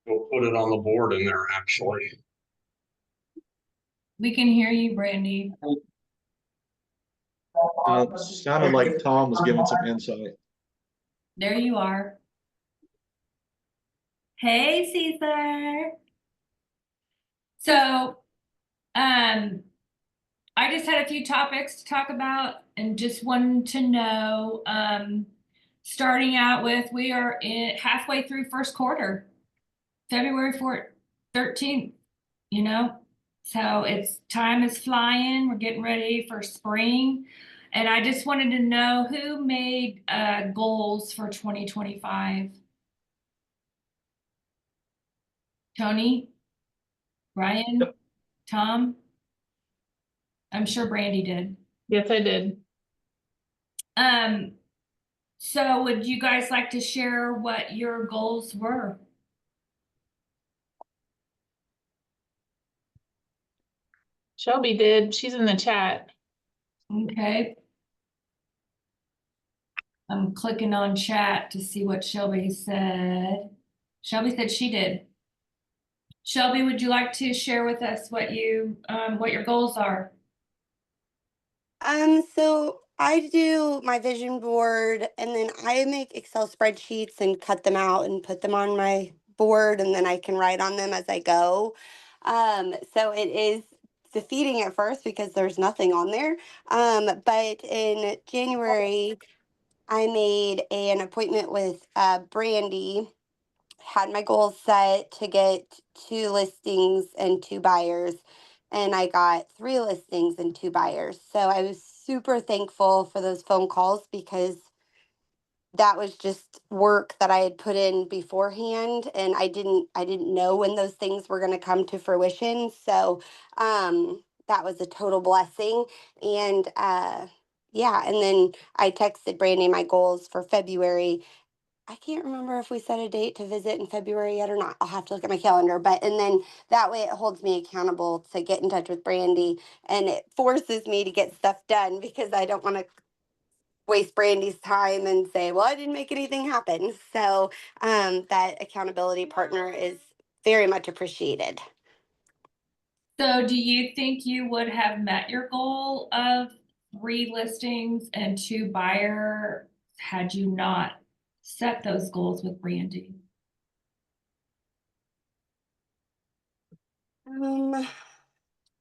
We'll put it on the board in there, actually. We can hear you, Brandy. Sounded like Tom was giving some insight. There you are. Hey, Caesar. So, I just had a few topics to talk about and just wanted to know, starting out with, we are halfway through first quarter, February 13th, you know? So time is flying. We're getting ready for spring. And I just wanted to know who made goals for 2025. Tony, Ryan, Yep. Tom. I'm sure Brandy did. Yes, I did. Um, so would you guys like to share what your goals were? Shelby did. She's in the chat. Okay. I'm clicking on chat to see what Shelby said. Shelby said she did. Shelby, would you like to share with us what your goals are? So I do my vision board and then I make Excel spreadsheets and cut them out and put them on my board and then I can write on them as I go. So it is defeating at first because there's nothing on there. But in January, I made an appointment with Brandy, had my goals set to get 2 listings and 2 buyers, and I got 3 listings and 2 buyers. So I was super thankful for those phone calls because that was just work that I had put in beforehand, and I didn't know when those things were going to come to fruition. So that was a total blessing. And yeah, and then I texted Brandy my goals for February. I can't remember if we set a date to visit in February yet or not. I'll have to look at my calendar. But and then that way it holds me accountable to get in touch with Brandy, and it forces me to get stuff done because I don't want to waste Brandy's time and say, well, I didn't make anything happen. So that accountability partner is very much appreciated. So do you think you would have met your goal of 3 listings and 2 buyers had you not set those goals with Brandy?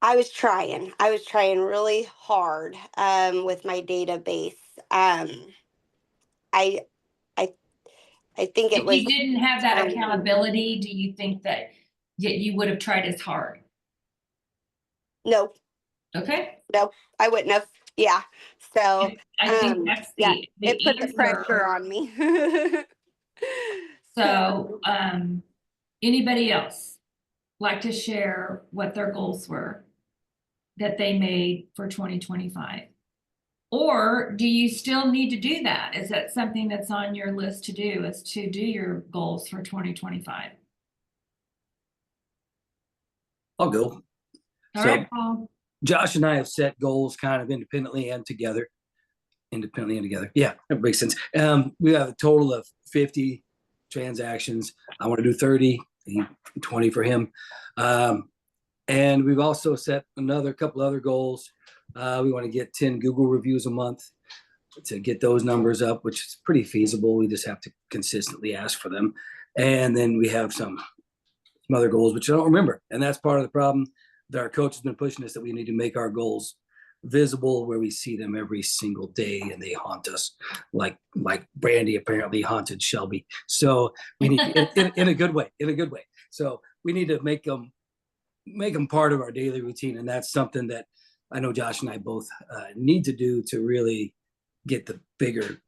I was trying. I was trying really hard with my database. I I I think it If was you didn't have that um, accountability, do you think that you would have tried as hard? no, Okay. no, I wouldn't have. Yeah. So I think that's yeah, the it put the pressure answer. on me. So, anybody else like to share what their goals were that they made for 2025? Or do you still need to do that? Is that something that's on your list to do, is to do your goals for 2025? I'll go. All So right, Paul. Josh and I have set goals kind of independently and together. Independently and together. Yeah, that makes sense. We have a total of 50 transactions. I want to do 30, 20 for him. And we've also set another couple other goals. We want to get 10 Google reviews a month to get those numbers up, which is pretty feasible. We just have to consistently ask for them. And then we have some other goals, which I don't remember. And that's part of the problem that our coach has been pushing us, that we need to make our goals visible where we see them every single day and they haunt us like Brandy apparently haunted Shelby. So we need in a good way, So we need to make them part of our daily routine. And that's something that I know Josh and I both need to do to really get the bigger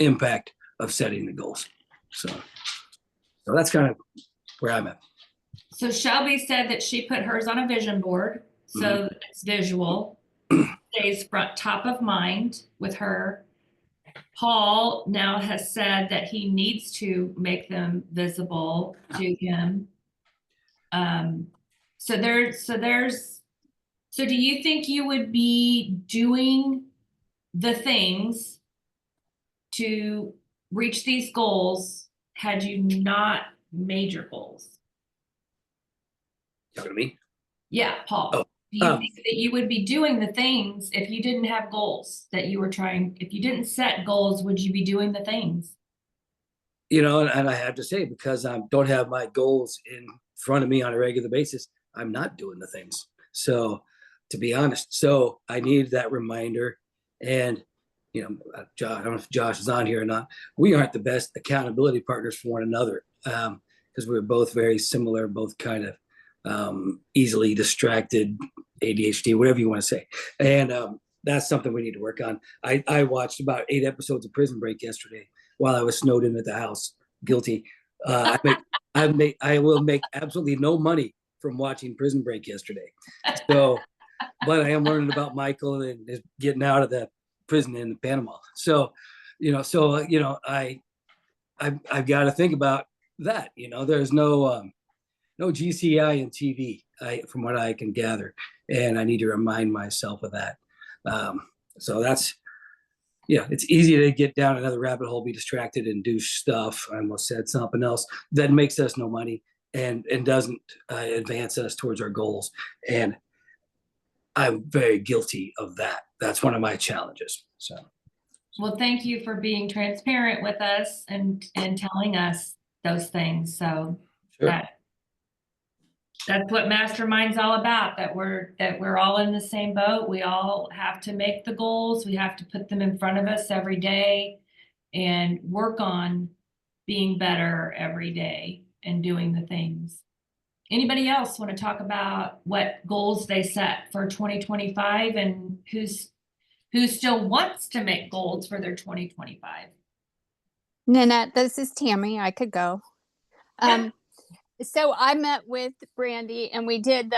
impact of setting the goals. So that's kind of where I'm at. So Shelby said that she put hers on a vision board, so it's visual, stays top of mind with her. Paul now has said that he needs to make them visible to him. So do you think you would be doing the things to reach these goals had you not made your goals? Talking to me? Yeah, Paul. Oh, Do you um, think that you would be doing the things if you didn't have goals that you were trying, if you didn't set goals, would you be doing the things? And I have to say, because I don't have my goals in front of me on a regular basis, I'm not doing the things. So, to be honest, so I need that reminder. And, Josh, I don't know if Josh is on here or not. We aren't the best accountability partners for one another because we're both very similar, both kind of easily distracted, ADHD, whatever you want to say. And that's something we need to work on. I watched about 8 episodes of Prison Break yesterday while I was snowed in at the house, guilty. I will make absolutely no money from watching Prison Break yesterday. So, but I am learning about Michael and his getting out of the prison in Panama. So, I've got to think about that. There's no GCI in TV, from what I can gather, and I need to remind myself of that. So that's. Yeah, it's easy to get down another rabbit hole, be distracted, and do stuff. I almost said something else that makes us no money and doesn't advance us towards our goals. And I'm very guilty of that. That's one of my challenges. So, Well, thank you for being transparent with us and telling us those things. So sure. That's what Mastermind's all about, that we're all in the same boat. We all have to make the goals. We have to put them in front of us every day and work on being better every day and doing the things. Anybody else want to talk about what goals they set for 2025 and who still wants to make goals for their 2025? Nanette, this is Tammy. I could go. So I met with Brandy and we did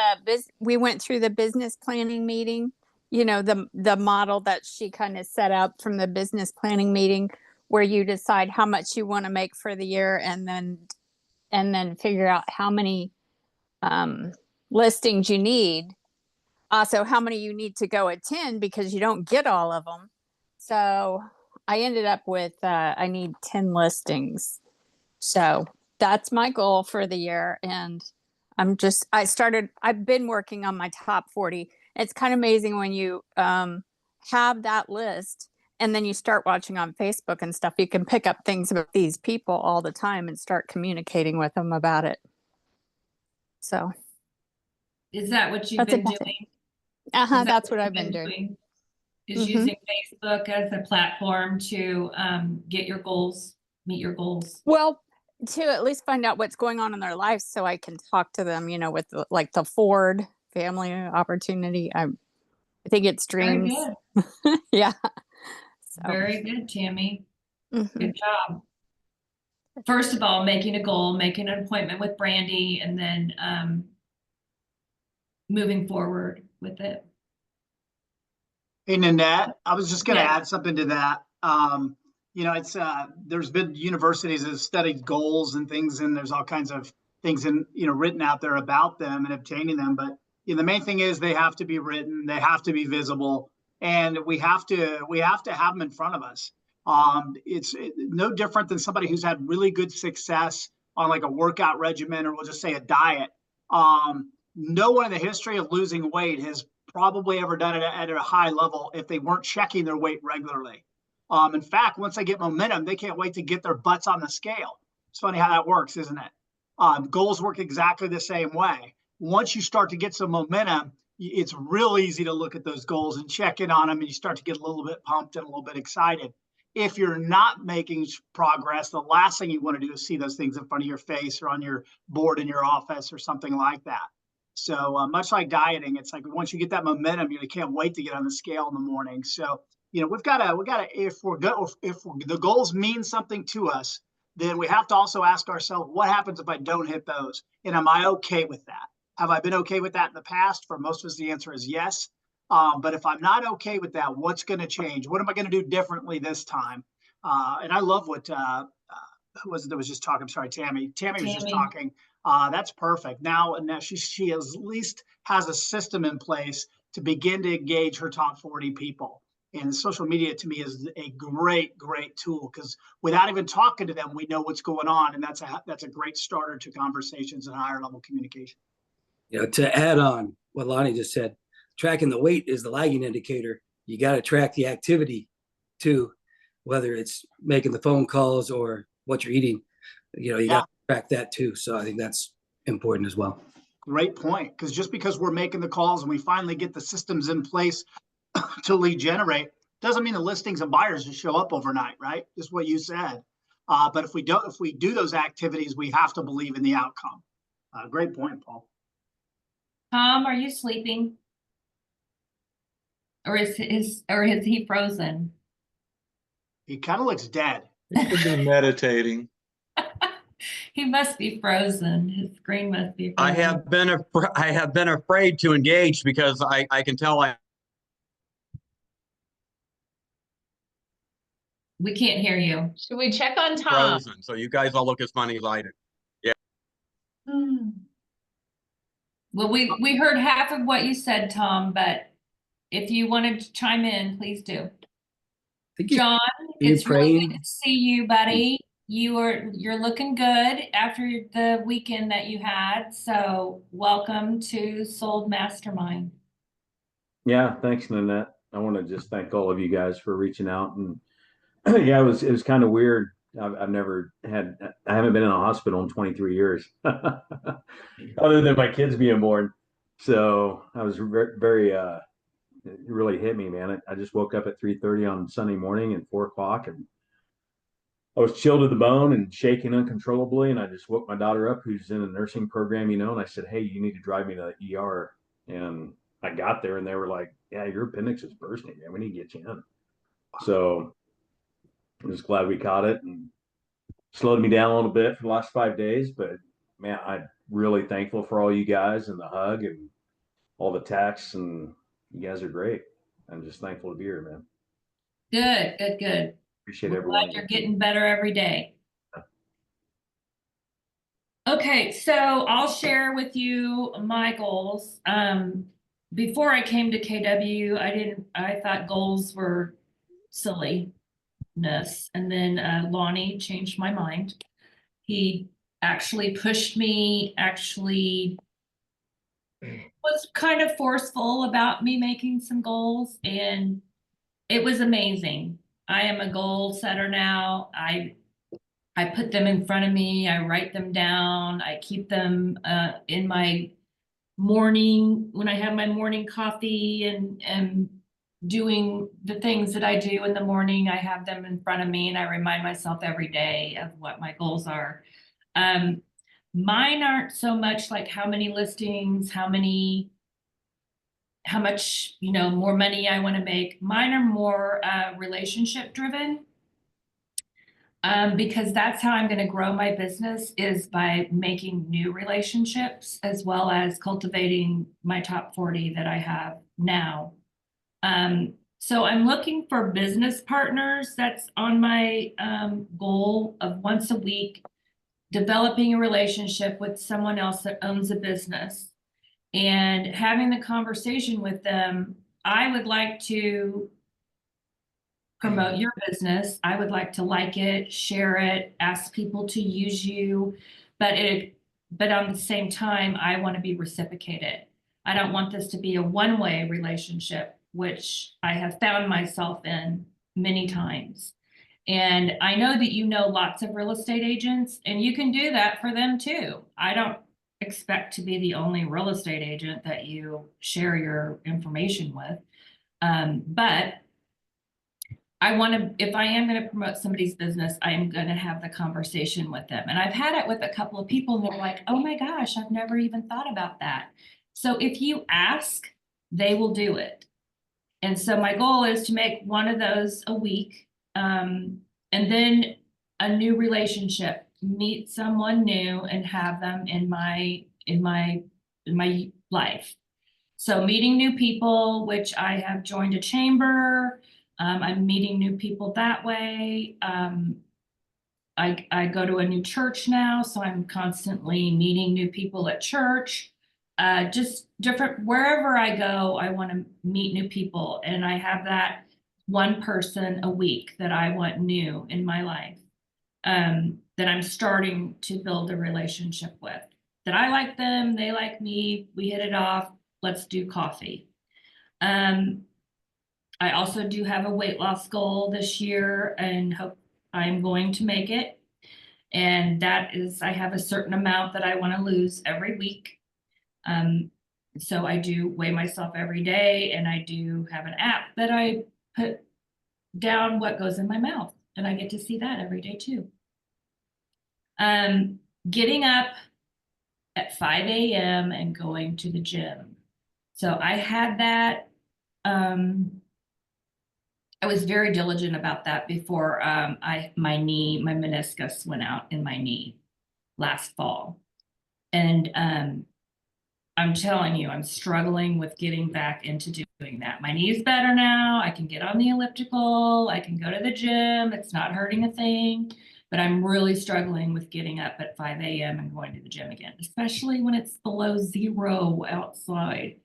we went through the business planning meeting, the model that she kind of set up from the business planning meeting where you decide how much you want to make for the year and then figure out how many listings you need. Also, how many you need to go attend because you don't get all of them. So I ended up with I need 10 listings. So that's my goal for the year. And I've been working on my top 40. It's kind of amazing when you have that list and then you start watching on Facebook and stuff, you can pick up things about these people all the time and start communicating with them about it. So. Is that what you've been doing? That's what I've been doing. Is using Facebook as a platform to get your goals, meet your goals? Well, to at least find out what's going on in their lives so I can talk to them, with the Ford family opportunity. I think it's dreams. Very good. Yeah. So. Very good, Tammy. Good job. First of all, making a goal, making an appointment with Brandy, and then moving forward with it. Hey, Nanette, I was just going to add something to that. It's there's been universities that have studied goals and things, and there's all kinds of things written out there about them and obtaining them. But the main thing is they have to be written, they have to be visible, and we have to have them in front of us. It's no different than somebody who's had really good success on like a workout regimen, or we'll just say a diet. No one in the history of losing weight has probably ever done it at a high level if they weren't checking their weight regularly. In fact, once they get momentum, they can't wait to get their butts on the scale. It's funny how that works, isn't it? Goals work exactly the same way. Once you start to get some momentum, it's real easy to look at those goals and check in on them, and you start to get a little bit pumped and a little bit excited. If you're not making progress, the last thing you want to do is see those things in front of your face or on your board in your office or something like that. So much like dieting, it's like once you get that momentum, you can't wait to get on the scale in the morning. So we've got to if the goals mean something to us, then we have to also ask ourselves, what happens if I don't hit those, and am I okay with that? Have I been okay with that in the past? For most of us, the answer is yes. But if I'm not okay with that, what's going to change? What am I going to do differently this time? And I love what who was it that was just talking? I'm sorry, Tammy. Tammy was just talking. That's perfect. Now she at least has a system in place to begin to engage her top 40 people. And social media to me is a great, great tool because without even talking to them, we know what's going on. And that's a great starter to conversations and higher level communication. To add on what Lonnie just said, tracking the weight is the lagging indicator. You got to track the activity too, whether it's making the phone calls or what you're eating. You got to track that too. So I think that's important as well. Great point. Because just because we're making the calls and we finally get the systems in place to lead generate, doesn't mean the listings and buyers just show up overnight, right? Just what you said. But if we do those activities, we have to believe in the outcome. Great point, Paul. Tom, are you sleeping? Or is he frozen? He kind of looks dead. He could be meditating. He must be frozen. His screen must be I frozen. have been afraid to engage because I can tell We can't hear you. Should we check on I'm Tom? frozen. So you guys all look as funny as I do. Well, we heard half of what you said, Tom, but if you wanted to chime in, please do. John, it's really good to see you, buddy. You're looking good after the weekend that you had. So welcome to Sold Mastermind. Yeah, thanks, Nanette. I want to just thank all of you guys for reaching out. And yeah, it was kind of weird. I haven't been in a hospital in 23 years, other than my kids being born. So I was very, it really hit me, man. I just woke up at 3:30 on Sunday morning and 4 o'clock, and I was chilled to the bone and shaking uncontrollably. And I just woke my daughter up, who's in a nursing program, and I said, "Hey, you need to drive me to the ER." And I got there and they were like, "Yeah, your appendix is bursting, man. We need to get you in." So I'm just glad we caught it and slowed me down a little bit for the last 5 days. But man, I'm really thankful for all you guys and the hug and all the texts, and you guys are great. I'm just thankful to be here, man. Good. Appreciate We're everyone. glad you're getting better every day. Okay, so I'll share with you my goals. Before I came to KW, I thought goals were silliness. And then Lonnie changed my mind. He actually pushed me, was kind of forceful about me making some goals, and it was amazing. I am a goal setter now. I put them in front of me. I write them down. I keep them in my morning when I have my morning coffee and doing the things that I do in the morning. I have them in front of me and I remind myself every day of what my goals are. Mine aren't so much like how many listings, how much, more money I want to make. Mine are more relationship driven. Because that's how I'm going to grow my business, is by making new relationships as well as cultivating my top 40 that I have now. So I'm looking for business partners. That's on my goal of once a week, developing a relationship with someone else that owns a business and having the conversation with them. I would like to promote your business. I would like to like it, share it, ask people to use you, but on the same time, I want to be reciprocated. I don't want this to be a one-way relationship, which I have found myself in many times. And I know that you know lots of real estate agents, and you can do that for them too. I don't expect to be the only real estate agent that you share your information with. But if I am going to promote somebody's business, I am going to have the conversation with them. And I've had it with a couple of people and they're like, "Oh my gosh, I've never even thought about that." So if you ask, they will do it. And so my goal is to make one of those a week. And then a new relationship, meet someone new and have them in my life. So meeting new people, which I have joined a chamber. I'm meeting new people that way. I go to a new church now, so I'm constantly meeting new people at church. Just different, wherever I go, I want to meet new people. And I have that one person a week that I want new in my life, that I'm starting to build a relationship with. that I like them, they like me, we hit it off, let's do coffee. I also do have a weight loss goal this year and hope I'm going to make it. And that is, I have a certain amount that I want to lose every week. So I do weigh myself every day, and I do have an app that I put down what goes in my mouth, and I get to see that every day too. Getting up at 5 a.m. and going to the gym. So I had that. I was very diligent about that before my meniscus went out in my knee last fall. And I'm telling you, I'm struggling with getting back into doing that. My knee's better now. I can get on the elliptical. I can go to the gym. It's not hurting a thing. But I'm really struggling with getting up at 5 a.m. and going to the gym again, especially when it's below 0 outside.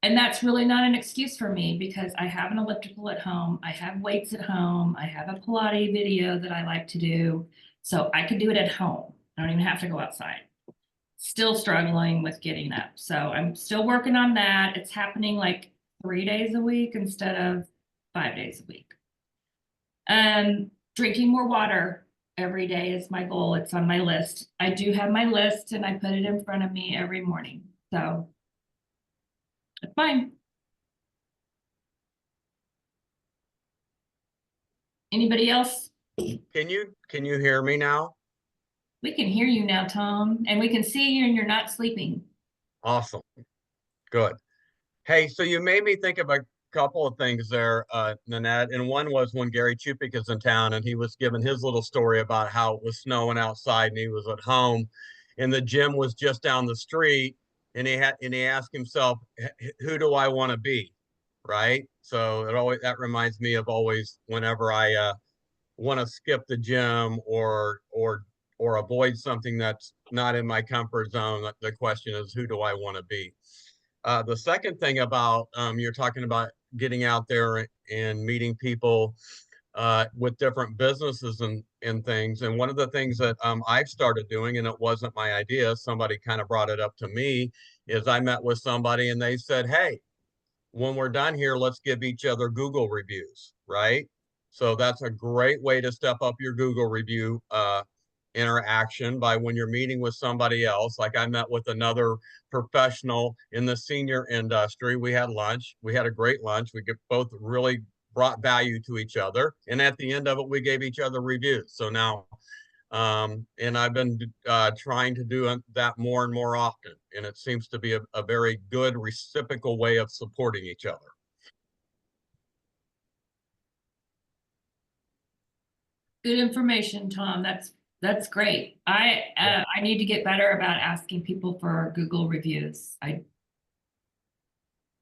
And that's really not an excuse for me because I have an elliptical at home. I have weights at home. I have a Pilates video that I like to do. So I can do it at home. I don't even have to go outside. Still struggling with getting up. So I'm still working on that. It's happening like 3 days a week instead of 5 days a week. Drinking more water every day is my goal. It's on my list. I do have my list and I put it in front of me every morning. So it's fine. Anybody else? Can you hear me now? We can hear you now, Tom, and we can see you and you're not sleeping. Awesome. Good. Hey, so you made me think of a couple of things there, Nanette. And one was when Gary Chupik is in town and he was giving his little story about how it was snowing outside and he was at home and the gym was just down the street and he asked himself, who do I want to be? Right. So that reminds me of always whenever I want to skip the gym or avoid something that's not in my comfort zone. The question is, who do I want to be? The second thing about you're talking about getting out there and meeting people with different businesses and things. And one of the things that I've started doing, and it wasn't my idea, somebody kind of brought it up to me, is I met with somebody and they said, hey, when we're done here, let's give each other Google reviews, right? So that's a great way to step up your Google review interaction by when you're meeting with somebody else. Like I met with another professional in the senior industry. We had lunch. We had a great lunch. We both really brought value to each other. And at the end of it, we gave each other reviews. So now, and I've been trying to do that more and more often. And it seems to be a very good reciprocal way of supporting each other. Good information, Tom. That's great. I need to get better about asking people for Google reviews.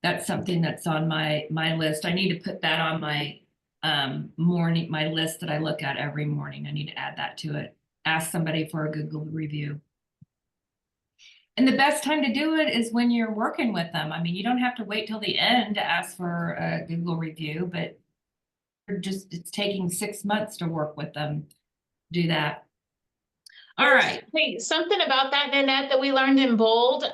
That's something that's on my list. I need to put that on my my list that I look at every morning. I need to add that to it. Ask somebody for a Google review. And the best time to do it is when you're working with them. I mean, you don't have to wait till the end to ask for a Google review, but it's taking 6 months to work with them. Do that. All right. Hey, something about that, Nanette, that we learned in Bold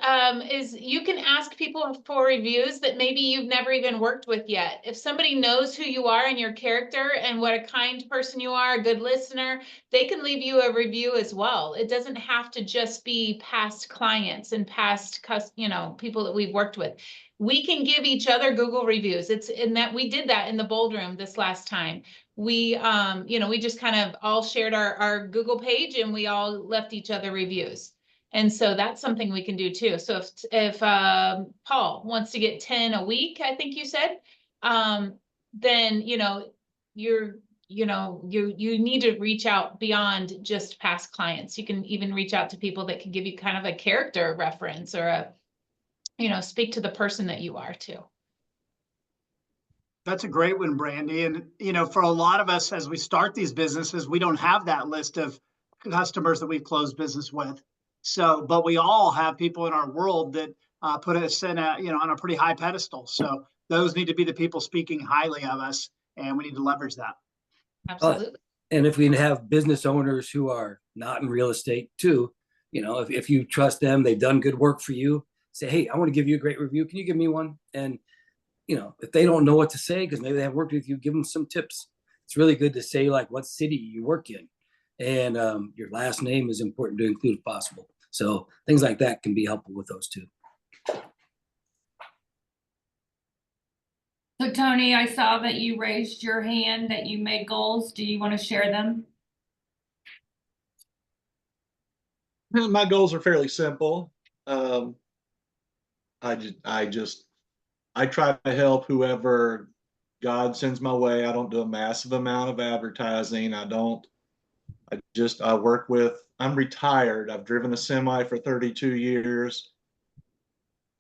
is you can ask people for reviews that maybe you've never even worked with yet. If somebody knows who you are and your character and what a kind person you are, a good listener, they can leave you a review as well. It doesn't have to just be past clients and past, people that we've worked with. We can give each other Google reviews. It's in that we did that in the Bold Room this last time. We we just kind of all shared our Google page and we all left each other reviews. And so that's something we can do too. So if Paul wants to get 10 a week, I think you said, then you need to reach out beyond just past clients. You can even reach out to people that can give you kind of a character reference or speak to the person that you are too. That's a great one, Brandy. And, for a lot of us, as we start these businesses, we don't have that list of customers that we've closed business with. So, but we all have people in our world that put us in on a pretty high pedestal. So those need to be the people speaking highly of us, and we need to leverage that. Absolutely. And if we have business owners who are not in real estate too, You know, if you trust them, they've done good work for you, say, hey, I want to give you a great review. Can you give me one? And, you know, if they don't know what to say, because maybe they haven't worked with you, give them some tips. It's really good to say like what city you work in. And your last name is important to include if possible. So things like that can be helpful with those too. So Tony, I saw that you raised your hand that you made goals. Do you want to share them? My goals are fairly simple. I try to help whoever God sends my way. I don't do a massive amount of advertising. I'm retired. I've driven a semi for 32 years.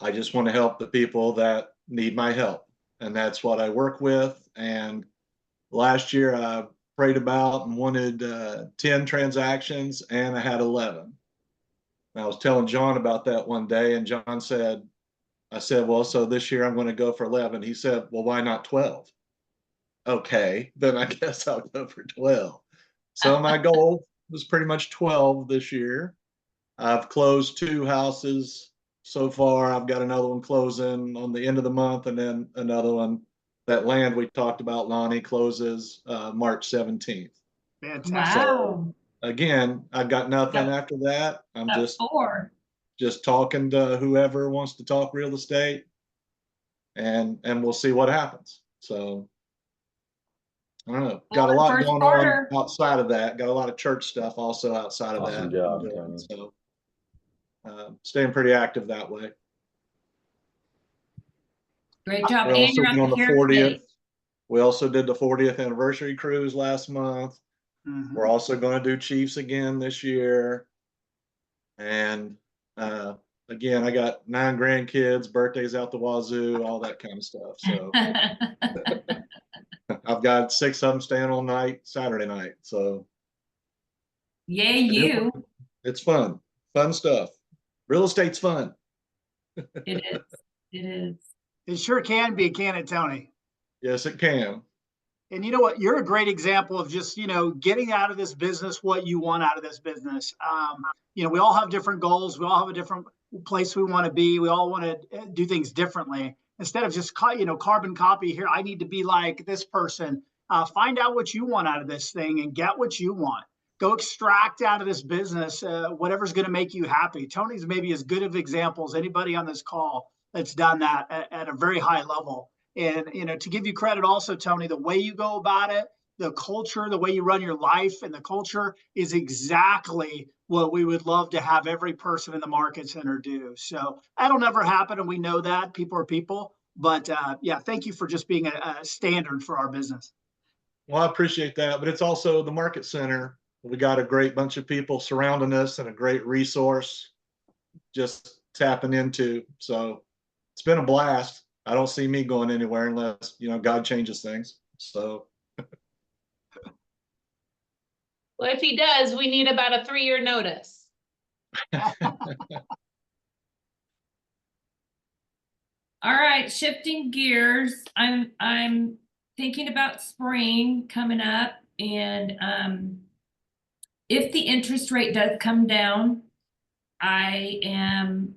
I just want to help the people that need my help. And that's what I work with. And last year I prayed about and wanted 10 transactions, and I had 11. And I was telling John about that one day, and John said, I said, well, so this year I'm going to go for 11. He said, well, why not 12? Okay, then I guess I'll go for 12. So my goal was pretty much 12 this year. I've closed 2 houses so far. I've got another one closing on the end of the month, and then another one. That land we talked about, Lonnie, closes March 17th. Fantastic. Wow. Again, I've got nothing after that. I'm That's 4. just talking to whoever wants to talk real estate, and we'll see what happens. So I don't know. Got a lot First going quarter. on outside of that. Got a lot of church stuff also outside of Awesome that. job, Tony. So staying pretty active that way. Great job. We're And also you're on on the the Hair 40th. State. We also did the 40th anniversary cruise last month. Mhm. We're also going to do Chiefs again this year. And again, I got 9 grandkids, birthdays out the wazoo, all that kind of stuff. So I've got 6 of them staying all night Saturday night. So Yay, you. it's fun stuff. Real estate's fun. It is. It is. It sure can be, can it, Tony? Yes, it can. And you know what? You're a great example of just, getting out of this business what you want out of this business. We all have different goals. We all have a different place we want to be. We all want to do things differently. Instead of just, carbon copy here, I need to be like this person. Find out what you want out of this thing and get what you want. Go extract out of this business whatever's going to make you happy. Tony's maybe as good of example as anybody on this call that's done that at a very high level. And, to give you credit also, Tony, the way you go about it, the culture, the way you run your life and the culture is exactly what we would love to have every person in the market center do. So that'll never happen. And we know that people are people. But thank you for just being a standard for our business. Well, I appreciate that. But it's also the market center. We got a great bunch of people surrounding us and a great resource just tapping into. So it's been a blast. I don't see me going anywhere unless, God changes things. So. Well, if he does, we need about a 3-year notice. All right, shifting gears. I'm thinking about spring coming up, and if the interest rate does come down, I am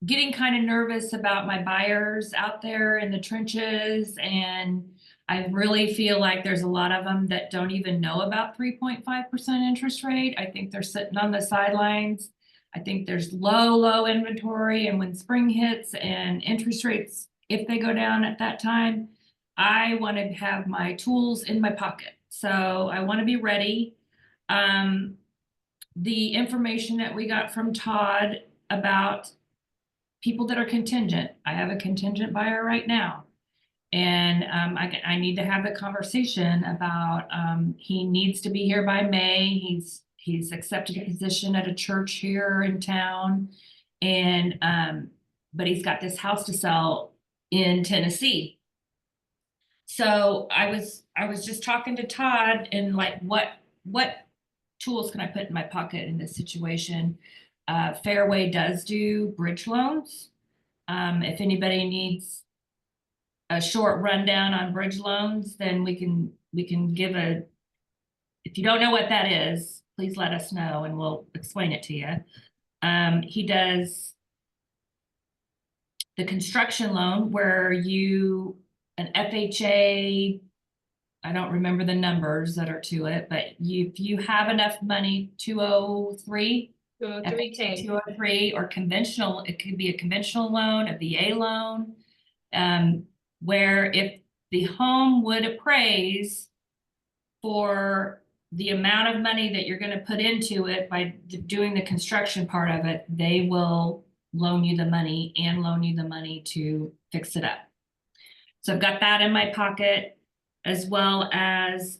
getting kind of nervous about my buyers out there in the trenches, and I really feel like there's a lot of them that don't even know about 3.5% interest rate. I think they're sitting on the sidelines. I think there's low inventory, and when spring hits and interest rates, if they go down at that time, I want to have my tools in my pocket. So I want to be ready. The information that we got from Todd about people that are contingent. I have a contingent buyer right now. And I need to have the conversation about he needs to be here by May. He's accepted a position at a church here in town. And but he's got this house to sell in Tennessee. So I was just talking to Todd and like what tools can I put in my pocket in this situation? Fairway does do bridge loans. If anybody needs a short rundown on bridge loans, then we can give if you don't know what that is, please let us know and we'll explain it to you. He does the construction loan where an FHA, I don't remember the numbers that are to it, but if you have enough money, 203, 203K. 203 or conventional, it could be a conventional loan, a VA loan, where if the home would appraise for the amount of money that you're going to put into it by doing the construction part of it, they will loan you the money and loan you the money to fix it up. So I've got that in my pocket, as well as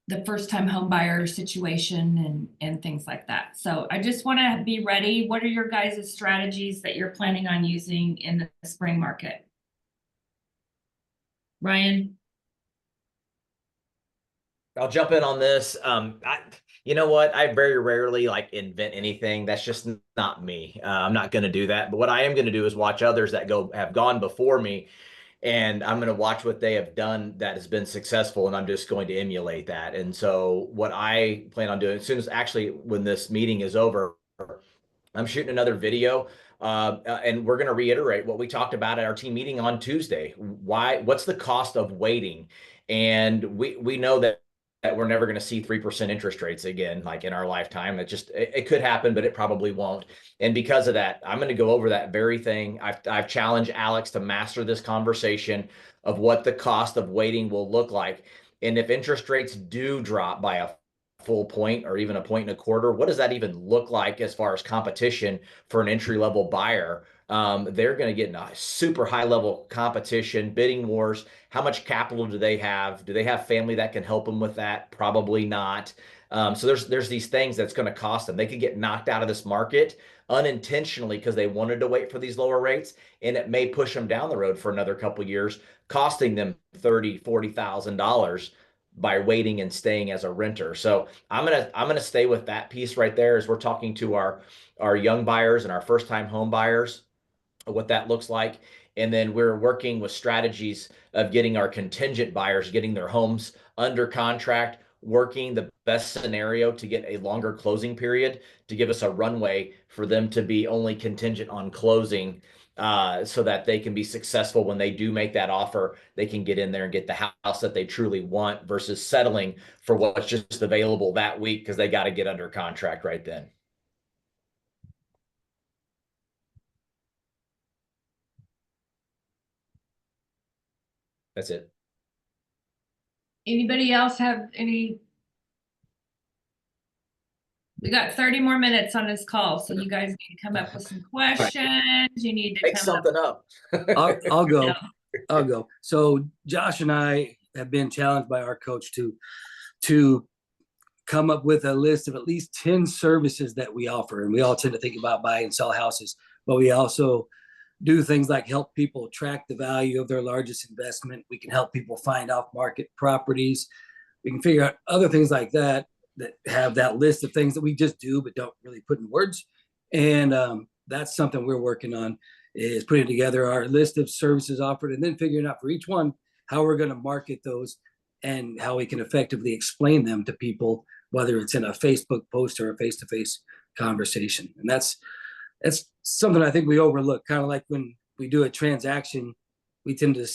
the first-time home buyer situation and things like that. So I just want to be ready. What are your guys' strategies that you're planning on using in the spring market? Ryan? I'll jump in on this. You know what? I very rarely like invent anything. That's just not me. I'm not going to do that. But what I am going to do is watch others that have gone before me, and I'm going to watch what they have done that has been successful, and I'm just going to emulate that. And so what I plan on doing, as soon as actually when this meeting is over, I'm shooting another video, and we're going to reiterate what we talked about at our team meeting on Tuesday. What's the cost of waiting? And we know that we're never going to see 3% interest rates again, like in our lifetime. It could happen, but it probably won't. And because of that, I'm going to go over that very thing. I've challenged Alex to master this conversation of what the cost of waiting will look like. And if interest rates do drop by a full point or even a point and a quarter, what does that even look like as far as competition for an entry-level buyer? They're going to get in a super high level competition, bidding wars. How much capital do they have? Do they have family that can help them with that? Probably not. So there's these things that's going to cost them. They could get knocked out of this market unintentionally because they wanted to wait for these lower rates, and it may push them down the road for another couple of years, costing them $30,000-$40,000 by waiting and staying as a renter. So I'm gonna stay with that piece right there as we're talking to our young buyers and our first time home buyers, what that looks like. And then we're working with strategies of getting our contingent buyers, getting their homes under contract, working the best scenario to get a longer closing period to give us a runway for them to be only contingent on closing, so that they can be successful when they do make that offer. They can get in there and get the house that they truly want versus settling for what's just available that week because they got to get under contract right then. That's it. Anybody else have any? We got 30 more minutes on this call, so you guys need to come up with some questions. You need to Make come something up. I'll go. I'll go. So Josh and I have been challenged by our coach to come up with a list of at least 10 services that we offer. And we all tend to think about buy and sell houses, but we also do things like help people track the value of their largest investment. We can help people find off market properties. We can figure out other things like that have that list of things that we just do but don't really put in words. And that's something we're working on, is putting together our list of services offered and then figuring out for each one how we're going to market those and how we can effectively explain them to people, whether it's in a Facebook post or a face-to-face conversation. And that's something I think we overlook. Kind of like when we do a transaction, we tend to,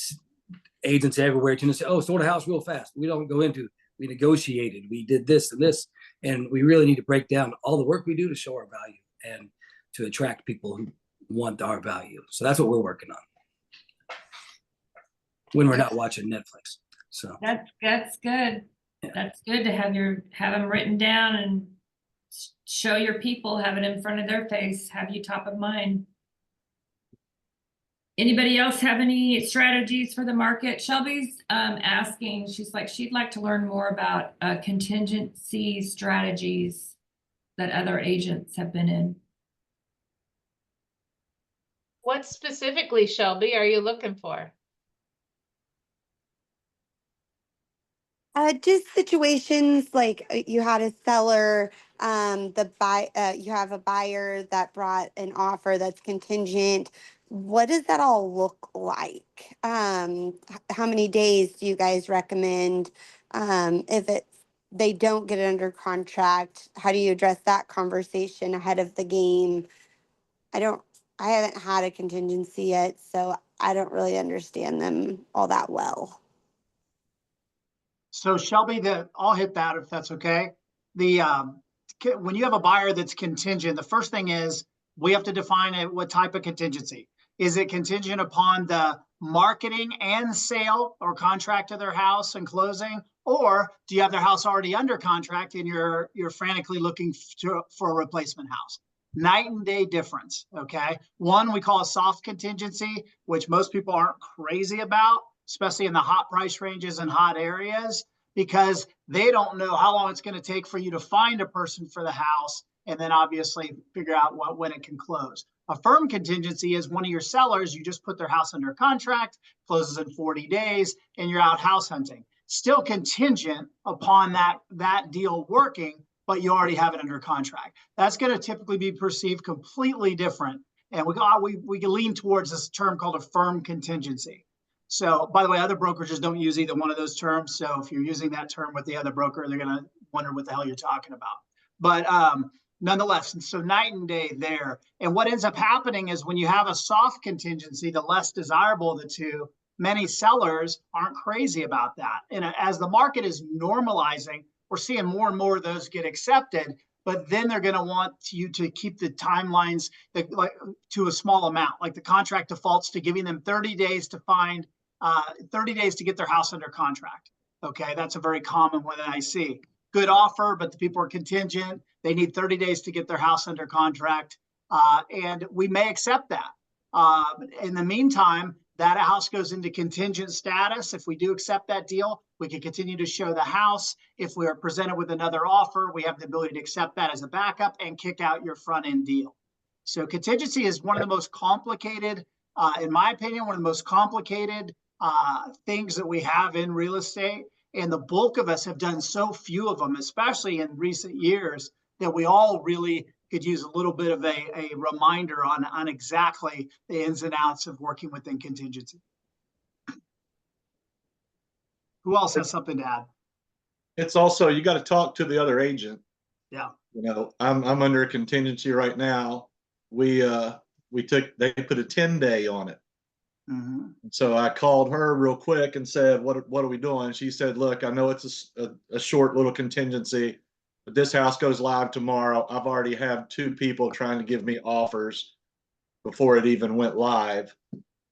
agents everywhere tend to say, oh, sold a house real fast. We don't go into, we negotiated, we did this and this, and we really need to break down all the work we do to show our value and to attract people who want our value. So that's what we're working on when we're not watching Netflix. So that's good. Yeah. That's good to have them written down and show your people, have it in front of their face, have you top of mind. Anybody else have any strategies for the market? Shelby's asking, she's like, she'd like to learn more about contingency strategies that other agents have been in. What specifically, Shelby, are you looking for? Just situations like you had a seller, you have a buyer that brought an offer that's contingent. What does that all look like? How many days do you guys recommend? If it's they don't get it under contract? How do you address that conversation ahead of the game? I haven't had a contingency yet, so I don't really understand them all that well. So Shelby, I'll hit that if that's okay. When you have a buyer that's contingent, the first thing is we have to define what type of contingency. Is it contingent upon the marketing and sale or contract of their house and closing? Or do you have their house already under contract and you're frantically looking for a replacement house? Night and day difference, okay? One we call a soft contingency, which most people aren't crazy about, especially in the hot price ranges and hot areas, because they don't know how long it's going to take for you to find a person for the house and then obviously figure out when it can close. A firm contingency is one of your sellers, you just put their house under contract, closes in 40 days, and you're out house hunting. Still contingent upon that deal working, but you already have it under contract. That's going to typically be perceived completely different. And we can lean towards this term called a firm contingency. So, by the way, other brokerages don't use either one of those terms. So if you're using that term with the other broker, they're going to wonder what the hell you're talking about. But nonetheless, so night and day there. And what ends up happening is when you have a soft contingency, the less desirable of the two, many sellers aren't crazy about that. And as the market is normalizing, we're seeing more and more of those get accepted, but then they're going to want you to keep the timelines to a small amount, like the contract defaults to giving them 30 days to find 30 days to get their house under contract. Okay, that's a very common one that I see. Good offer, but the people are contingent. They need 30 days to get their house under contract. And we may accept that. In the meantime, that house goes into contingent status. If we do accept that deal, we can continue to show the house. If we are presented with another offer, we have the ability to accept that as a backup and kick out your front end deal. So contingency is one of the most complicated, in my opinion, one of the most complicated things that we have in real estate. And the bulk of us have done so few of them, especially in recent years, that we all really could use a little bit of a reminder on exactly the ins and outs of working within contingency. Who else has something to add? It's also, you got to talk to the other agent. Yeah. You know, I'm under a contingency right now. They put a 10-day on it. Mm-hmm. So I called her real quick and said, what are we doing? She said, look, I know it's a short little contingency, but this house goes live tomorrow. I've already had 2 people trying to give me offers before it even went live.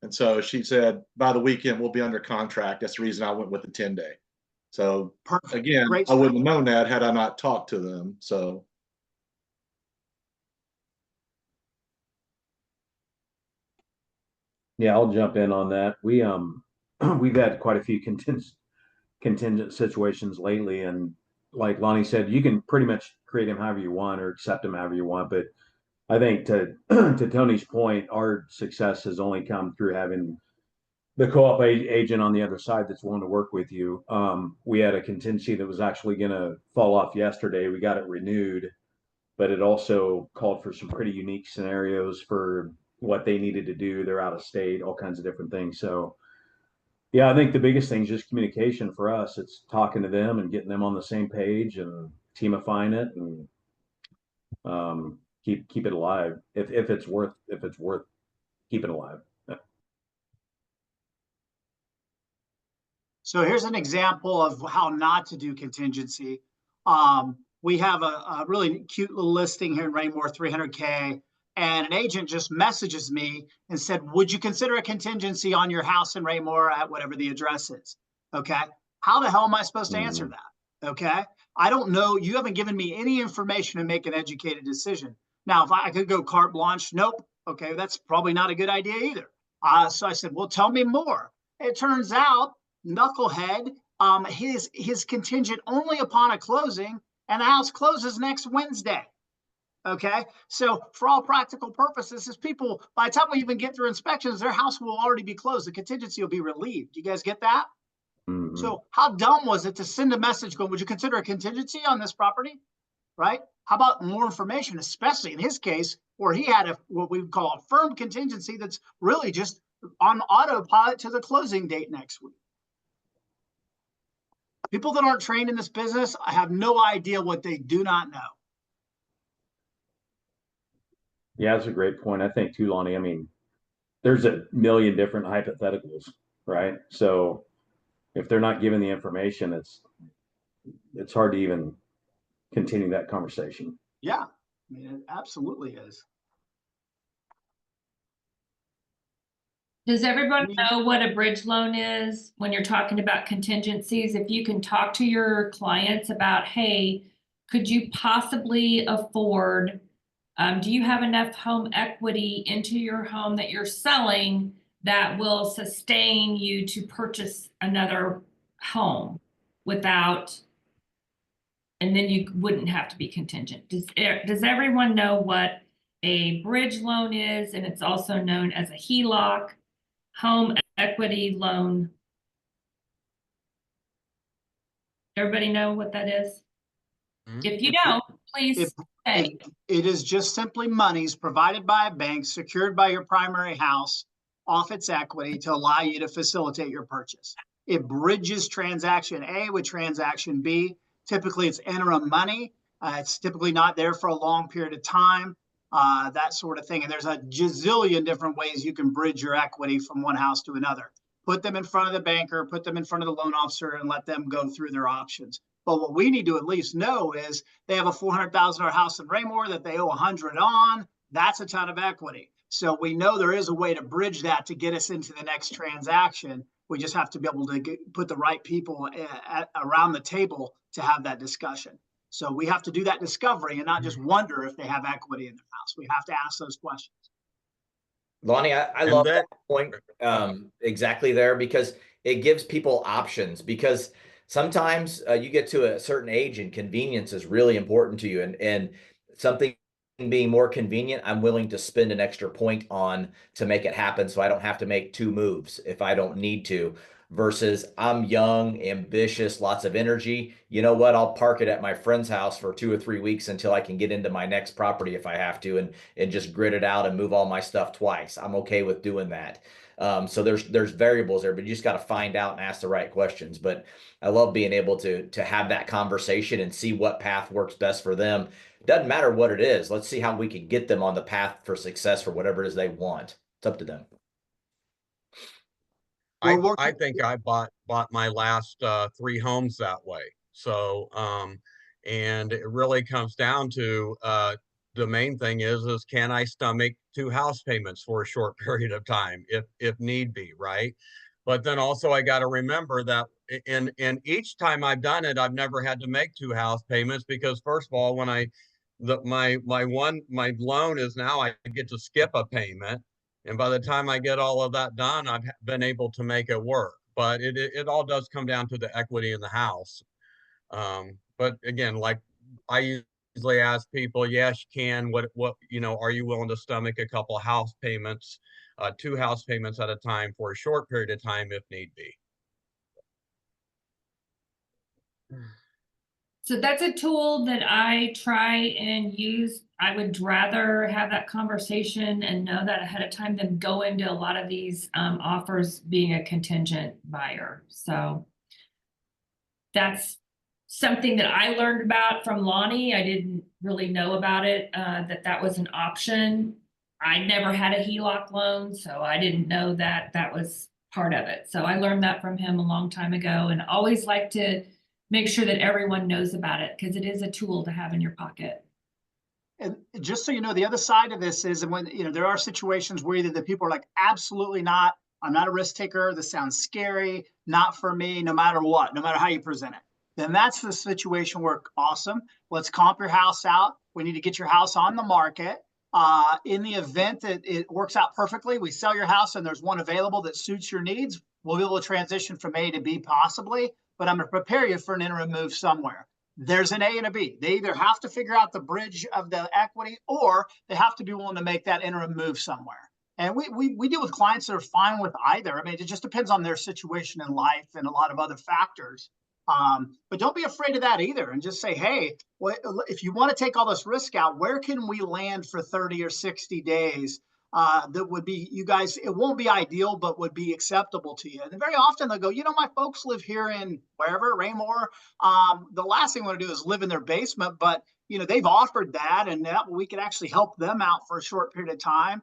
And so she said, by the weekend, we'll be under contract. That's the reason I went with the 10-day. So Perfect. again, Great I wouldn't have known that had I not talked to them. So. Yeah, I'll jump in on that. We've had quite a few contingent situations lately, and like Lonnie said, you can pretty much create them however you want or accept them however you want. But I think to to Tony's point, our success has only come through having the co-op agent on the other side that's willing to work with you. We had a contingency that was actually going to fall off yesterday. We got it renewed, but it also called for some pretty unique scenarios for what they needed to do. They're out of state, all kinds of different things. So yeah, I think the biggest thing is just communication for us. It's talking to them and getting them on the same page and teamifying it and keep it alive if it's worth keeping alive. So here's an example of how not to do contingency. We have a really cute little listing here in Raymore, 300K, and an agent just messages me and said, would you consider a contingency on your house in Raymore at whatever the address is? Okay. How the hell am I supposed to answer that? Okay. I don't know. You haven't given me any information to make an educated decision. Now, if I could go carte blanche, nope. Okay. That's probably not a good idea either. So I said, well, tell me more. It turns out knucklehead, his contingent only upon a closing, and the house closes next Wednesday. Okay, so for all practical purposes, as people, by the time we even get through inspections, their house will already be closed. The contingency will be relieved. You guys get that? Mm-hmm. So how dumb was it to send a message going, would you consider a contingency on this property? Right? How about more information, especially in his case, where he had what we would call a firm contingency that's really just on autopilot to the closing date next week. People that aren't trained in this business, I have no idea what they do not know. Yeah, that's a great point. I think too, Lonnie. I mean, there's a million different hypotheticals, right? So if they're not given the information, it's hard to even continue that conversation. Yeah, I mean, it absolutely is. Does everyone know what a bridge loan is when you're talking about contingencies? If you can talk to your clients about, hey, could you possibly afford, do you have enough home equity into your home that you're selling that will sustain you to purchase another home without, and then you wouldn't have to be contingent. Does everyone know what a bridge loan is? And it's also known as a HELOC, home equity loan. Everybody know what that is? If you don't, please say. It is just simply monies provided by a bank, secured by your primary house off its equity to allow you to facilitate your purchase. It bridges transaction A with transaction B. Typically, it's interim money. It's typically not there for a long period of time, that sort of thing. And there's a gazillion different ways you can bridge your equity from one house to another. Put them in front of the banker, put them in front of the loan officer, and let them go through their options. But what we need to at least know is they have a $400,000 house in Raymore that they owe 100 on. That's a ton of equity. So we know there is a way to bridge that to get us into the next transaction. We just have to be able to put the right people around the table to have that discussion. So we have to do that discovery and not just wonder if they have equity in their house. We have to ask those questions. Lonnie, I love that point exactly there, because it gives people options. Because sometimes you get to a certain age and convenience is really important to you, and something being more convenient, I'm willing to spend an extra point on to make it happen, so I don't have to make 2 moves if I don't need to. Versus I'm young, ambitious, lots of energy. You know what? I'll park it at my friend's house for 2 or 3 weeks until I can get into my next property if I have to, and just grit it out and move all my stuff twice. I'm okay with doing that. So there's variables there, but you just got to find out and ask the right questions. But I love being able to have that conversation and see what path works best for them. Doesn't matter what it is. Let's see how we can get them on the path for success for whatever it is they want. It's up to them. I think I bought my last 3 homes that way. So and it really comes down to the main thing is can I stomach 2 house payments for a short period of time if need be, right? But then also I got to remember that in each time I've done it, I've never had to make 2 house payments, because first of all, when my loan is now I get to skip a payment. And by the time I get all of that done, I've been able to make it work. But it all does come down to the equity in the house. But again, like I usually ask people, yes, you can. What are you willing to stomach a couple house payments, 2 house payments at a time for a short period of time if need be? So that's a tool that I try and use. I would rather have that conversation and know that ahead of time than go into a lot of these offers being a contingent buyer. So that's something that I learned about from Lonnie. I didn't really know about it, that was an option. I never had a HELOC loan, so I didn't know that was part of it. So I learned that from him a long time ago, and always like to make sure that everyone knows about it, because it is a tool to have in your pocket. And just so you know, the other side of this is when, there are situations where either the people are like, absolutely not, I'm not a risk taker, this sounds scary, not for me, no matter what, no matter how you present it. Then that's the situation where, awesome, let's comp your house out. We need to get your house on the market. In the event that it works out perfectly, we sell your house and there's one available that suits your needs, we'll be able to transition from A to B possibly, but I'm going to prepare you for an interim move somewhere. There's an A and a B. They either have to figure out the bridge of the equity, or they have to be willing to make that interim move somewhere. And we deal with clients that are fine with either. I mean, it just depends on their situation in life and a lot of other factors. But don't be afraid of that either. And just say, hey, if you want to take all this risk out, where can we land for 30 or 60 days that would be, you guys, it won't be ideal, but would be acceptable to you. And very often they'll go, you know, my folks live here in wherever, Raymore. The last thing I want to do is live in their basement, but you know, they've offered that, and that we could actually help them out for a short period of time.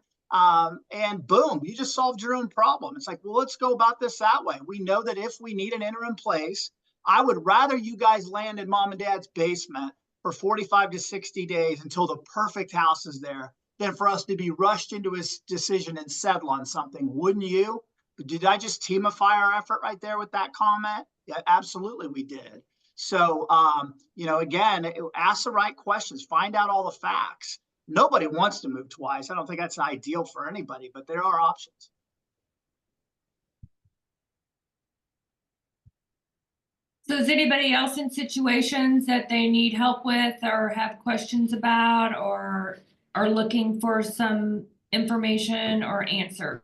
And boom, you just solved your own problem. It's like, well, let's go about this that way. We know that if we need an interim place, I would rather you guys land in mom and dad's basement for 45 to 60 days until the perfect house is there than for us to be rushed into a decision and settle on something. Wouldn't you? Did I just teamify our effort right there with that comment? Yeah, absolutely we did. So, you know, again, ask the right questions, find out all the facts. Nobody wants to move twice. I don't think that's ideal for anybody, but there are options. So is anybody else in situations that they need help with or have questions about or are looking for some information or answers?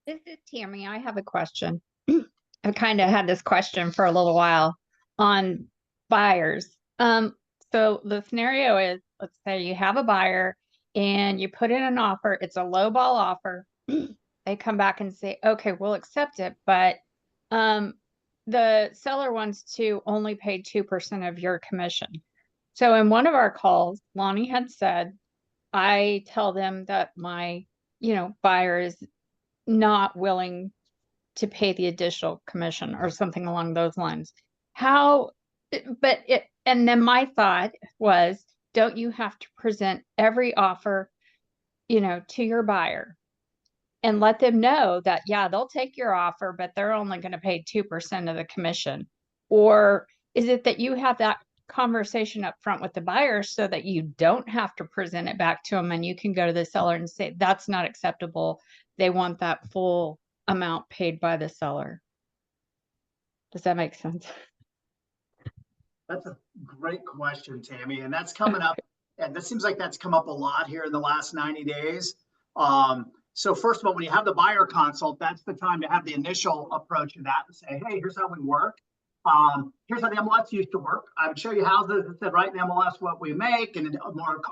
This is Tammy. I have a question. I kind of had this question for a little while on buyers. So the scenario is, let's say you have a buyer and you put in an offer, it's a low ball offer. They come back and say, okay, we'll accept it, but the seller wants to only pay 2% of your commission. So in one of our calls, Lonnie had said, I tell them that my, you know, buyer is not willing to pay the additional commission or something along those lines. And then my thought was, don't you have to present every offer, you know, to your buyer and let them know that, yeah, they'll take your offer, but they're only going to pay 2% of the commission? Or is it that you have that conversation up front with the buyer so that you don't have to present it back to them and you can go to the seller and say, that's not acceptable. They want that full amount paid by the seller. Does that make sense? That's a great question, Tammy. And that's coming up. And that seems like that's come up a lot here in the last 90 days. So first of all, when you have the buyer consult, that's the time to have the initial approach to that and say, hey, here's how we work. Here's how the MLS used to work. I would show you houses that said right in the MLS what we make, and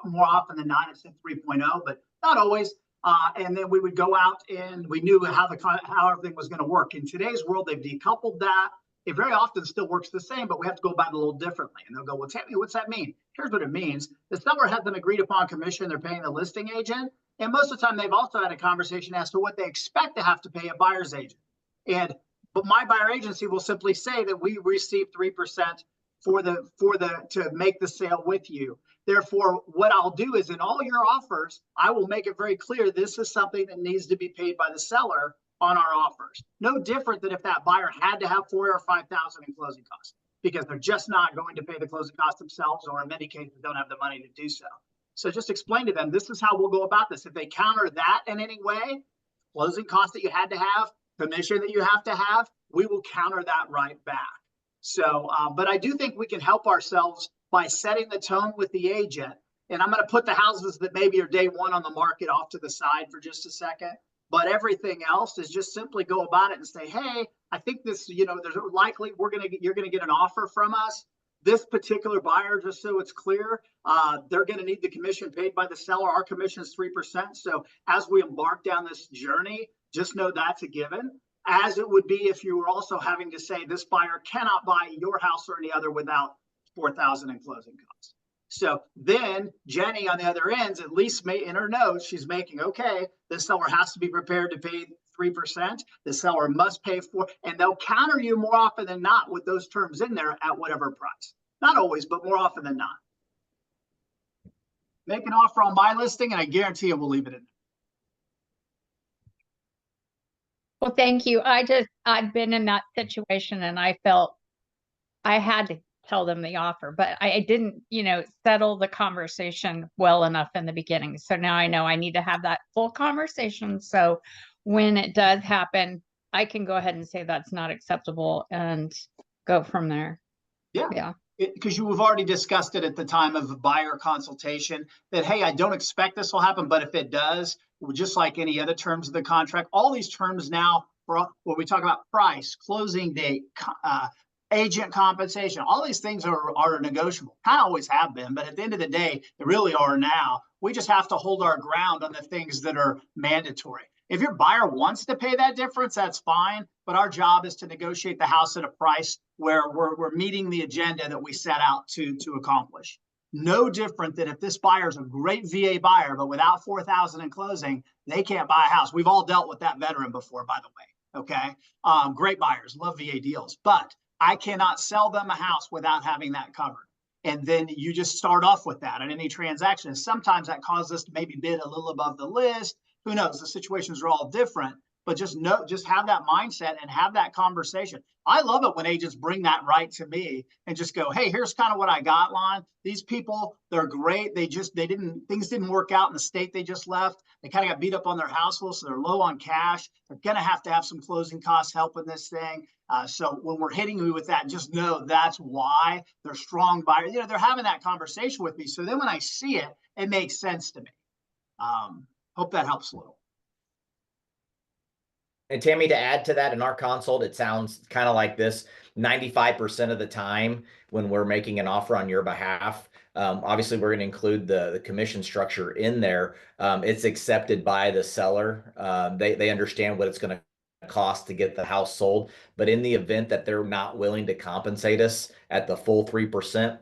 more often than not, it said 3.0, but not always. And then we would go out and we knew how everything was going to work. In today's world, they've decoupled that. It very often still works the same, but we have to go about it a little differently. And they'll go, well, Tammy, what's that mean? Here's what it means. The seller has an agreed upon commission they're paying the listing agent. And most of the time, they've also had a conversation as to what they expect to have to pay a buyer's agent. But my buyer agency will simply say that we receive 3% to make the sale with you. Therefore, what I'll do is in all your offers, I will make it very clear this is something that needs to be paid by the seller on our offers. No different than if that buyer had to have $4,000 or $5,000 in closing costs, because they're just not going to pay the closing costs themselves, or in many cases don't have the money to do so. So just explain to them, this is how we'll go about this. If they counter that in any way, closing costs that you had to have, commission that you have to have, we will counter that right back. So, but I do think we can help ourselves by setting the tone with the agent. And I'm going to put the houses that maybe are day one on the market off to the side for just a second. But everything else is just simply go about it and say, hey, I think this, you know, there's likely you're going to get an offer from us. This particular buyer, just so it's clear, they're going to need the commission paid by the seller. Our commission is 3%. So as we embark down this journey, just know that's a given, as it would be if you were also having to say this buyer cannot buy your house or any other without $4,000 in closing costs. So then Jenny on the other end, at least in her notes, she's making, okay, the seller has to be prepared to pay 3%. The seller must pay and they'll counter you more often than not with those terms in there at whatever price. Not always, but more often than not. Make an offer on my listing and I guarantee you we'll leave it in there. Well, thank you. I've been in that situation and I felt I had to tell them the offer, but I didn't, you know, settle the conversation well enough in the beginning. So now I know I need to have that full conversation. So when it does happen, I can go ahead and say that's not acceptable and go from there. Yeah. Because you have already discussed it at the time of the buyer consultation that, hey, I don't expect this will happen, but if it does, just like any other terms of the contract, all these terms now, when we talk about price, closing date, agent compensation, all these things are negotiable, kind of always have been, but at the end of the day, they really are now. We just have to hold our ground on the things that are mandatory. If your buyer wants to pay that difference, that's fine, but our job is to negotiate the house at a price where we're meeting the agenda that we set out to accomplish. No different than if this buyer is a great VA buyer, but without 4,000 in closing, they can't buy a house. We've all dealt with that veteran before, by the way. Okay. Great buyers, love VA deals, but I cannot sell them a house without having that covered. And then you just start off with that in any transaction. And sometimes that causes us to maybe bid a little above the list. Who knows? The situations are all different, but just have that mindset and have that conversation. I love it when agents bring that right to me and just go, hey, here's kind of what I got, Lon. These people, they're great. Things didn't work out in the state they just left. They kind of got beat up on their household, so they're low on cash. They're going to have some closing costs help in this thing. So when we're hitting you with that, just know that's why they're strong buyers. They're having that conversation with me. So then when I see it, it makes sense to me. Hope that helps a little. And Tammy, to add to that, in our consult, it sounds kind of like this: 95% of the time when we're making an offer on your behalf, obviously we're going to include the commission structure in there. It's accepted by the seller. They understand what it's going to cost to get the house sold. But in the event that they're not willing to compensate us at the full 3%,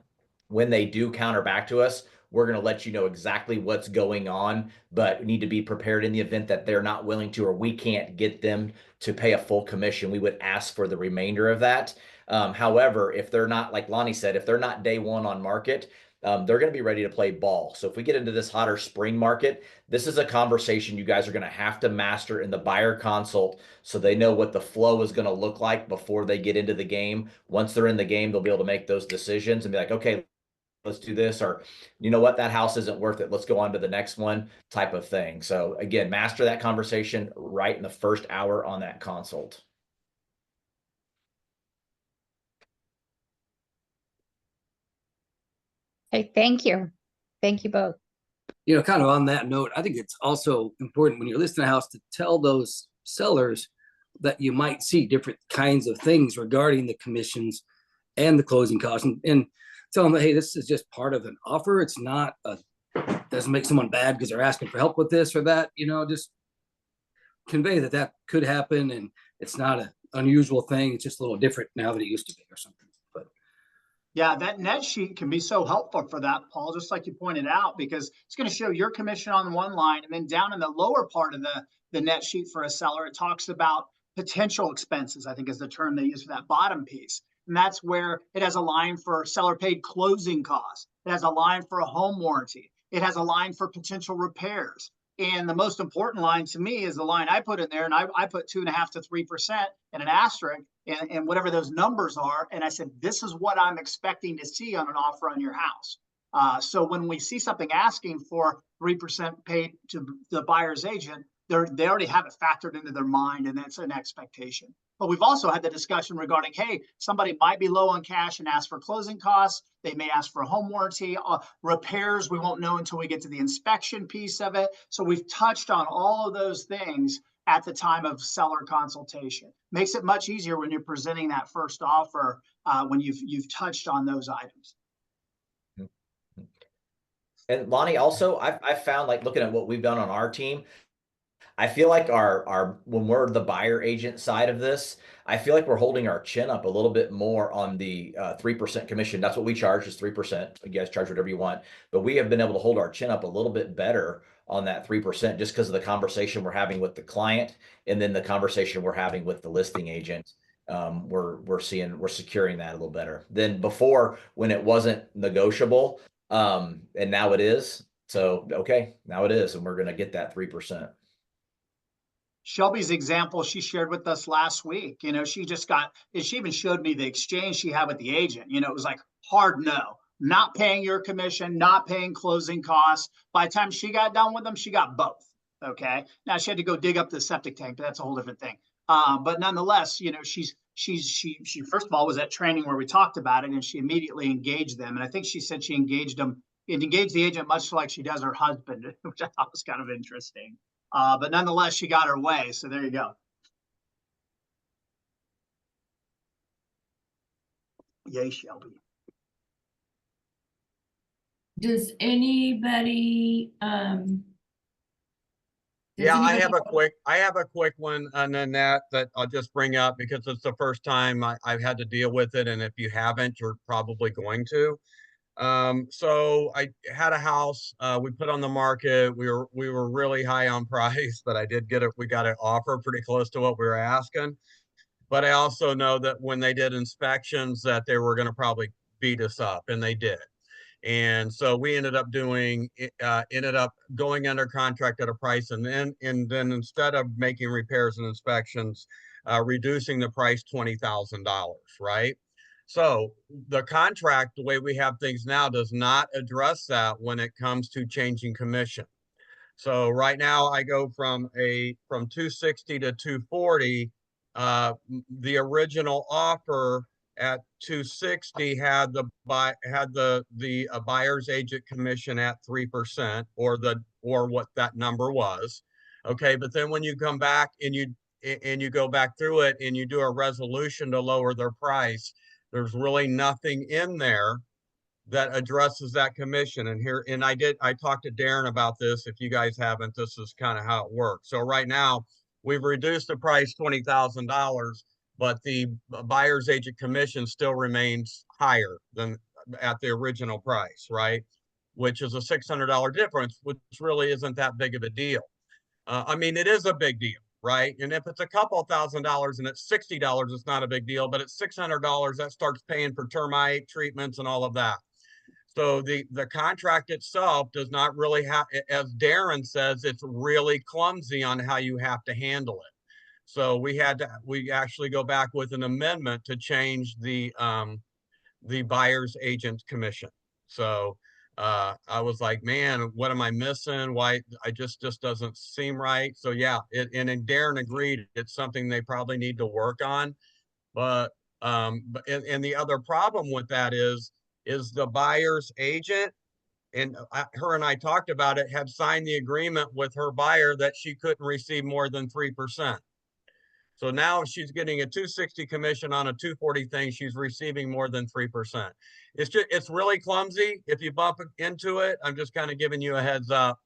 when they do counter back to us, we're going to let you know exactly what's going on, but need to be prepared in the event that they're not willing to, or we can't get them to pay a full commission. We would ask for the remainder of that. However, if they're not, like Lonnie said, if they're not day one on market, they're going to be ready to play ball. So if we get into this hotter spring market, this is a conversation you guys are going to have to master in the buyer consult so they know what the flow is going to look like before they get into the game. Once they're in the game, they'll be able to make those decisions and be like, okay, let's do this, or you know what, that house isn't worth it, let's go on to the next one, type of thing. So again, master that conversation right in the first hour on that consult. Hey, thank you. Thank you both. Kind of on that note, I think it's also important when you're listing a house to tell those sellers that you might see different kinds of things regarding the commissions and the closing costs, and tell them that, hey, this is just part of an offer. It's not doesn't make someone bad because they're asking for help with this or that. Just convey that could happen, and it's not an unusual thing. It's just a little different now than it used to be or something. But yeah, that net sheet can be so helpful for that, Paul, just like you pointed out, because it's going to show your commission on one line, and then down in the lower part of the net sheet for a seller, it talks about potential expenses, I think is the term they use for that bottom piece. And that's where it has a line for seller paid closing costs. It has a line for a home warranty. It has a line for potential repairs. And the most important line to me is the line I put in there, and I put 2.5% to 3% and an asterisk and whatever those numbers are. And I said, this is what I'm expecting to see on an offer on your house. So when we see something asking for 3% paid to the buyer's agent, they already have it factored into their mind, and that's an expectation. But we've also had the discussion regarding, hey, somebody might be low on cash and ask for closing costs. They may ask for a home warranty, repairs. We won't know until we get to the inspection piece of it. So we've touched on all of those things at the time of seller consultation. Makes it much easier when you're presenting that first offer, when you've touched on those items. And Lonnie, also, I've found, like, looking at what we've done on our team, I feel like our when we're the buyer agent side of this, I feel like we're holding our chin up a little bit more on the 3% commission. That's what we charge, is 3%. You guys charge whatever you want, but we have been able to hold our chin up a little bit better on that 3% just because of the conversation we're having with the client, and then the conversation we're having with the listing agent. We're securing that a little better than before when it wasn't negotiable, and now it is. So okay, now it is, and we're going to get that 3%. Shelby's example she shared with us last week, she even showed me the exchange she had with the agent. It was like hard no, not paying your commission, not paying closing costs. By the time she got done with them, she got both. Okay. Now she had to go dig up the septic tank, but that's a whole different thing. But nonetheless, she first of all was at training where we talked about it, and she immediately engaged them. And I think she said she engaged the agent much like she does her husband, which I thought was kind of interesting. But nonetheless, she got her way. So there you go. Yay, Shelby. Does anybody, Yeah, I have a quick one, Nanette, that I'll just bring up because it's the first time I've had to deal with it, and if you haven't, you're probably going to. So I had a house we put on the market. We were really high on price, but I did get it. We got an offer pretty close to what we were asking. But I also know that when they did inspections, that they were going to probably beat us up, and they did. And so we ended up going under contract at a price, and then instead of making repairs and inspections, reducing the price $20,000, right? So the contract, the way we have things now, does not address that when it comes to changing commission. So right now I go from 260 to 240. The original offer at 260 had the buyer's agent commission at 3%, or what that number was. Okay, but then when you come back and you go back through it and you do a resolution to lower their price, there's really nothing in there that addresses that commission. And I talked to Darren about this. If you guys haven't, this is kind of how it works. So right now we've reduced the price $20,000, but the buyer's agent commission still remains higher than at the original price, right? Which is a $600 difference, which really isn't that big of a deal. I mean, it is a big deal, right? And if it's a couple $1,000s and it's $60, it's not a big deal, but it's $600, that starts paying for termite treatments and all of that. So the contract itself does not really have, as Darren says, it's really clumsy on how you have to handle it. So we actually go back with an amendment to change the buyer's agent commission. So I was like, man, what am I missing? Why I just doesn't seem right. So yeah, and Darren agreed it's something they probably need to work on. But and the other problem with that is the buyer's agent, and her and I talked about it, had signed the agreement with her buyer that she couldn't receive more than 3%. So now if she's getting a 260 commission on a 240 thing, she's receiving more than 3%. It's really clumsy. If you bump into it, I'm just kind of giving you a heads up.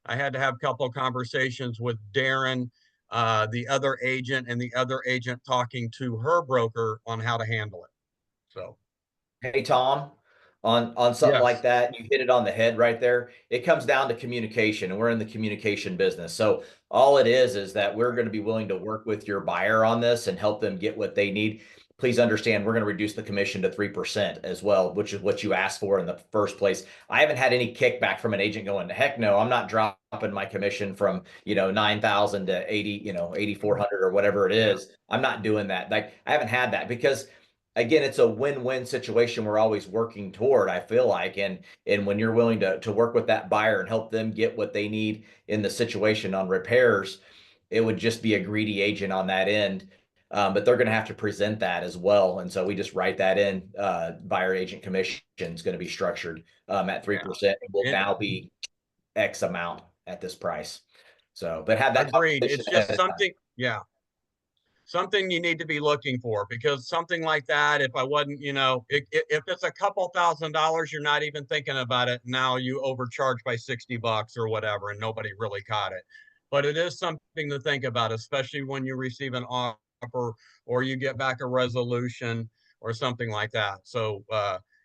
I had to have a couple of conversations with Darren, the other agent, and the other agent talking to her broker on how to handle it. So, Hey, Tom, on something like yes, that, you hit it on the head right there. It comes down to communication, and we're in the communication business. So all it is that we're going to be willing to work with your buyer on this and help them get what they need. Please understand, we're going to reduce the commission to 3% as well, which is what you asked for in the first place. I haven't had any kickback from an agent going, heck no, I'm not dropping my commission from, 9,000 to 80, 8,400 or whatever it is. I'm not doing that. Like, I haven't had that because again, it's a win-win situation we're always working toward, I feel like. And when you're willing to work with that buyer and help them get what they need in the situation on repairs, it would just be a greedy agent on that end. But they're going to have to present that as well. And so we just write that in. Buyer agent commission is going to be structured at 3%. It will now be X amount at this price. So, but have that agreed. conversation It's just ahead of time. something, yeah, something you need to be looking for, because something like that, if I wasn't, if it's a couple $1,000s, you're not even thinking about it. Now you overcharge by $60 or whatever, and nobody really caught it. But it is something to think about, especially when you receive an offer or you get back a resolution or something like that. So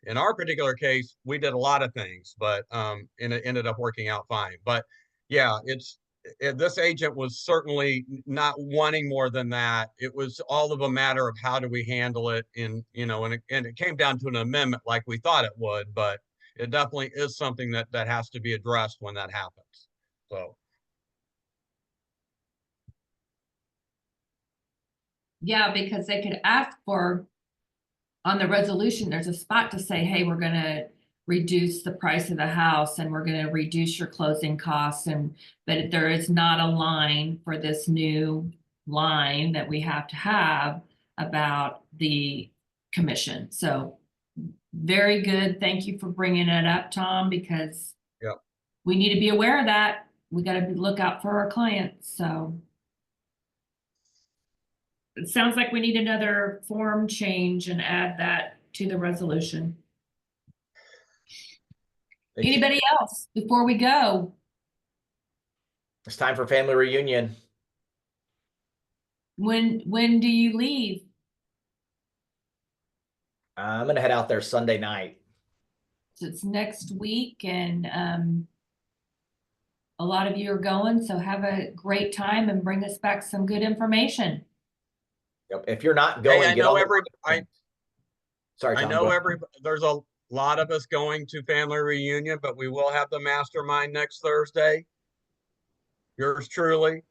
in our particular case, we did a lot of things, but and it ended up working out fine. But yeah, this agent was certainly not wanting more than that. It was all of a matter of how do we handle it and it came down to an amendment like we thought it would, but it definitely is something that has to be addressed when that happens. So yeah, because they could ask for, on the resolution, there's a spot to say, hey, we're going to reduce the price of the house and we're going to reduce your closing costs. But there is not a line for this new line that we have to have about the commission. So very good. Thank you for bringing it up, Tom, because yeah, we need to be aware of that. We got to look out for our clients. So it sounds like we need another form change and add that to the resolution. Thank you. Anybody else before we go? It's time for family reunion. When do you leave? I'm gonna head out there Sunday night. So it's next week, and a lot of you are going, so have a great time and bring us back some good information. Yep. If you're not Hey, going, I get know on the. Sorry, I Tom, know go ahead. there's a lot of us going to family reunion, but we will have the mastermind next Thursday. Yours truly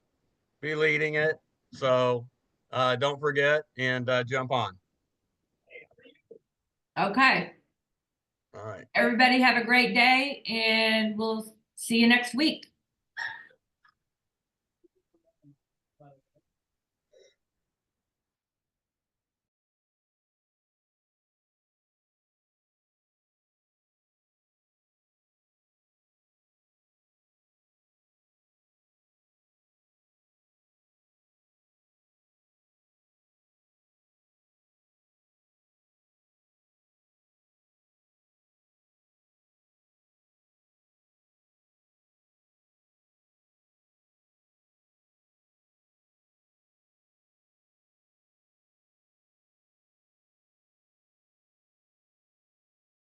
be leading it. So don't forget and jump on. Okay. All right. Everybody have a great day, and we'll see you next week.